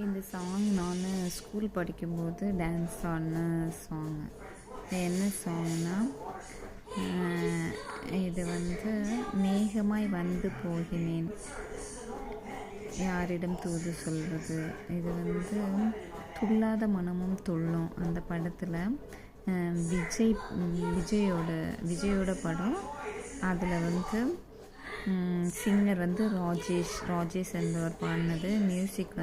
இந்த சாங் நான் ஸ்கூல் படிக்கும்போது டான்ஸ் ஆடின சாங்கு. என்ன சாங்னா, இது மேகமாய் வந்து போகினேன் யாரிடம் தூது சொல்வது. இது துள்ளாத மனமும் துள்ளும் அந்த படத்தில் விஜயோட படம். அதில் சிங்கர் ராஜேஷ் என்பவர் பாடினது. Music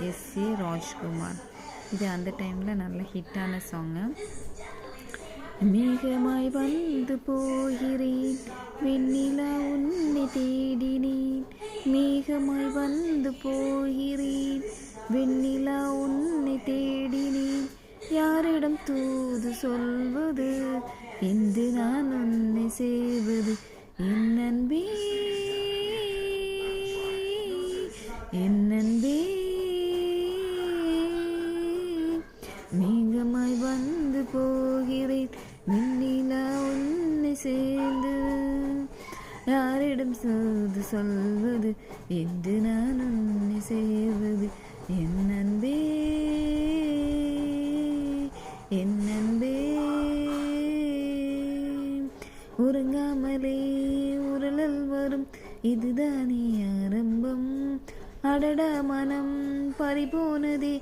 S A. ராஜ்குமார். இது அந்த டைமில் நல்ல ஹிட்டான சாங்கு. மேகமாய் வந்து போகிறேன் வெண்ணிலா உன்னை தேடினேன், மேகமாய் வந்து போகிறேன் வெண்ணிலா உன்னை தேடினேன், யாரிடம் தூது சொல்வது என்று நான் உன்னை செய்வது, என் அன்பே என் அன்பே. மேகமாய் வந்து போகிறேன் வெண்ணிலா உன்னை சேர்ந்து, யாரிடம் தூது சொல்வது என்று நான் உன்னை செய்வது, என் அன்பே என் அன்பே. உறங்காமலே உரலல் வரும் இதுதானே ஆரம்பம், அடடா மனம் பறிபோனதே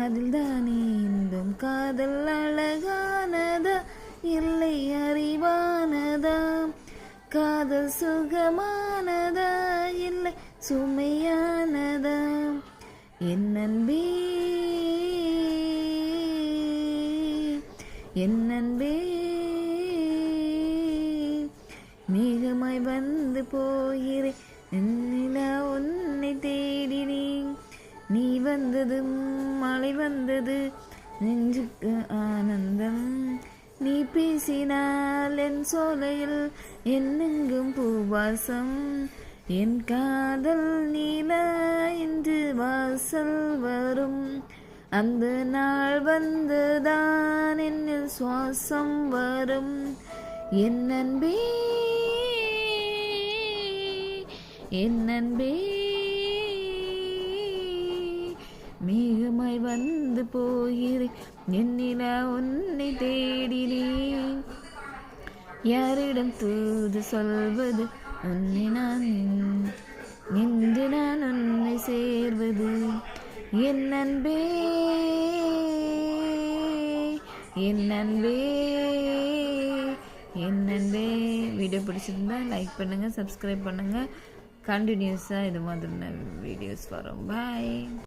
அதில் தானே இன்பம், காதல் அழகானதா இல்லை அறிவானதா, காதல் சுகமானதா இல்லை சுமையானதா, என் அன்பே என் அன்பே. மேகமாய் வந்து போகிறேன் வெண்ணிலா உன்னை தேடினேன், நீ வந்ததும் மழை வந்தது நெஞ்சுக்கு ஆனந்தம், நீ பேசினால் என் சோலையில் என்னெங்கும் பூவாசம், என் காதல் நீலா என்று வாசல் வரும், அந்த நாள் வந்துதான் என்னில் சுவாசம் வரும், என் அன்பே என் அன்பே. மேகமாய் வந்து போகிறேன் வெண்ணிலா உன்னை தேடினேன், யாரிடம் தூது சொல்வது உன்னை நான் நின்று நான் உன்னை சேர்வது, என் அன்பே என் அன்பே என் அன்பே. வீடியோ பிடிச்சிருந்தா லைக் பண்ணுங்கள், சப்ஸ்கிரைப் பண்ணுங்கள். கண்டினியூஸாக இது மாதிரி வீடியோஸ் வரும். பாய்.